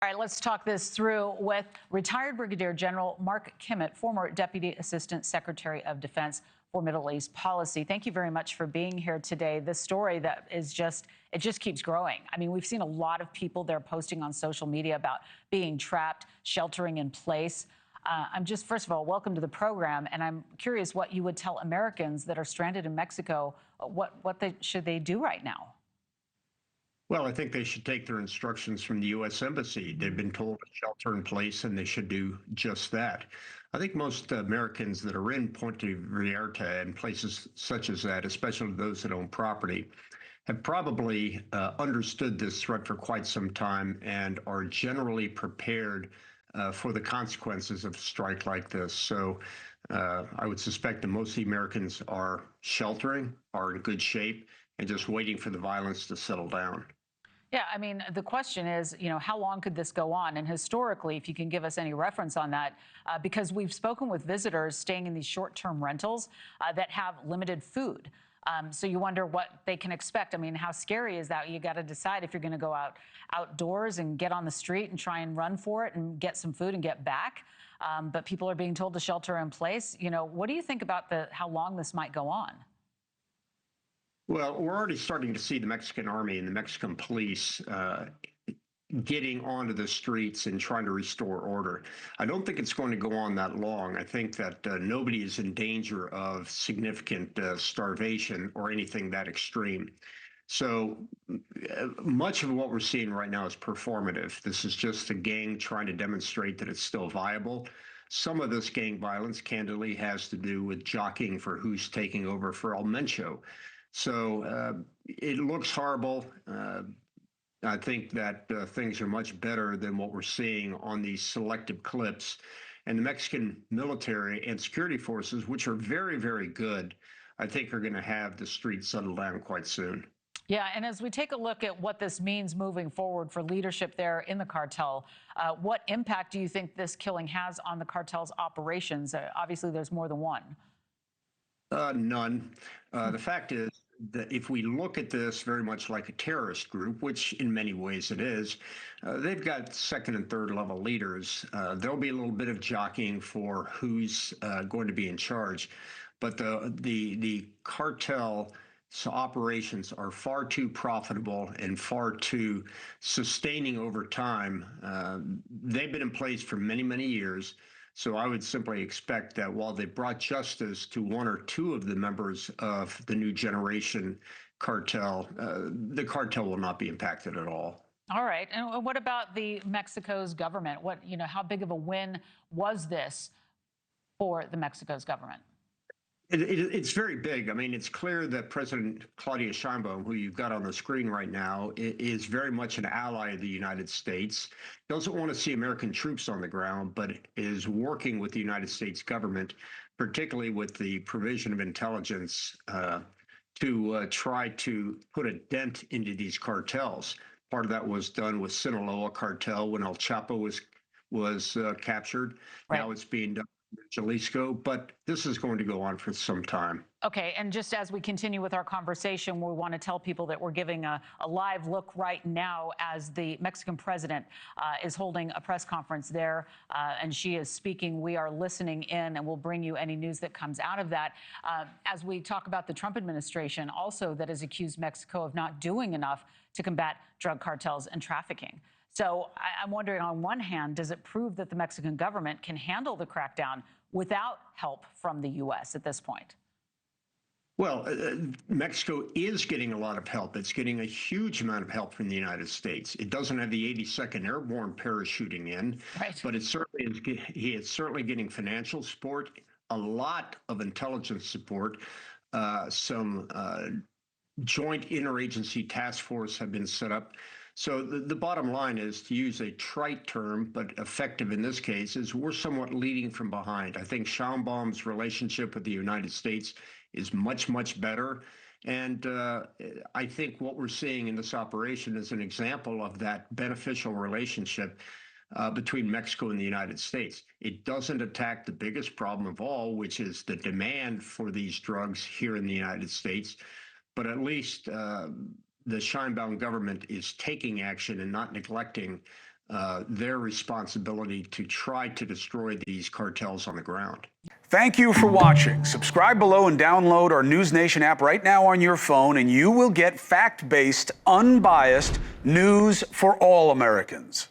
All right, let's talk this through with retired Brigadier General Mark Kimmitt, former Deputy Assistant Secretary of Defense for Middle East Policy. Thank you very much for being here today. This story that is it just keeps growing. I mean, we've seen a lot of people there posting on social media about being trapped, sheltering in place. First of all, welcome to the program. And I'm curious what you would tell Americans that are stranded in Mexico. Should they do right now? Well, I think they should take their instructions from the U.S. Embassy. They've been told to shelter in place, and they should do just that. I think most Americans that are in Puerto Vallarta and places such as that, especially those that own property, have probably understood this threat for quite some time and are generally prepared for the consequences of a strike like this. So I would suspect that most of the Americans are sheltering, are in good shape, and just waiting for the violence to settle down. Yeah, I mean, the question is, how long could this go on? And historically, if you can give us any reference on that, because we've spoken with visitors staying in these short-term rentals that have limited food. So you wonder what they can expect. I mean, how scary is that? You got to decide if you're going to go outdoors and get on the street and try and run for it and get some food and get back. But people are being told to shelter in place. What do you think about how long this might go on? Well, we're already starting to see the Mexican army and the Mexican police getting onto the streets and trying to restore order. I don't think it's going to go on that long. I think that nobody is in danger of significant starvation or anything that extreme. So much of what we're seeing right now is performative. This is just the gang trying to demonstrate that it's still viable. Some of this gang violence, candidly, has to do with jockeying for who's taking over for El Mencho. So it looks horrible. I think that things are much better than what we're seeing on these selective clips. And the Mexican military and security forces, which are very, very good, I think are going to have the streets settle down quite soon. Yeah, and as we take a look at what this means moving forward for leadership there in the cartel, what impact do you think this killing has on the cartel's operations? Obviously, there's more than one. None. The fact is that if we look at this very much like a terrorist group, which in many ways it is, they've got second and third level leaders. There'll be a little bit of jockeying for who's going to be in charge, but the cartel operations are far too profitable and far too sustaining over time. They've been in place for many, many years. So I would simply expect that while they brought justice to one or two of the members of the New Generation Cartel, the cartel will not be impacted at all. All right. And what about Mexico's government? How big of a win was this for Mexico's government? It's very big. I mean, it's clear that President Claudia Sheinbaum, who you've got on the screen right now, is very much an ally of the United States, doesn't want to see American troops on the ground, but is working with the United States government, particularly with the provision of intelligence to try to put a dent into these cartels. Part of that was done with Sinaloa cartel when El Chapo was captured. Right. Now it's being done Jalisco, but this is going to go on for some time. Okay, and just as we continue with our conversation, we want to tell people that we're giving a live look right now as the Mexican president is holding a press conference there, and she is speaking. We are listening in, and we'll bring you any news that comes out of that. As we talk about the Trump administration also that has accused Mexico of not doing enough to combat drug cartels and trafficking. So I'm wondering, on one hand, does it prove that the Mexican government can handle the crackdown without help from the U.S. at this point? Well, Mexico is getting a lot of help. It's getting a huge amount of help from the United States. It doesn't have the 82nd Airborne parachuting in, right, but it's certainly getting financial support, a lot of intelligence support, some joint interagency task force have been set up. So the bottom line is, to use a trite term, but effective in this case, is we're somewhat leading from behind. I think Sheinbaum's relationship with the United States is much, much better. And I think what we're seeing in this operation is an example of that beneficial relationship between Mexico and the United States. It doesn't attack the biggest problem of all, which is the demand for these drugs here in the United States, but at least the Sheinbaum government is taking action and not neglecting their responsibility to try to destroy these cartels on the ground. Thank you for watching. Subscribe below and download our NewsNation app right now on your phone, and you will get fact-based, unbiased news for all Americans.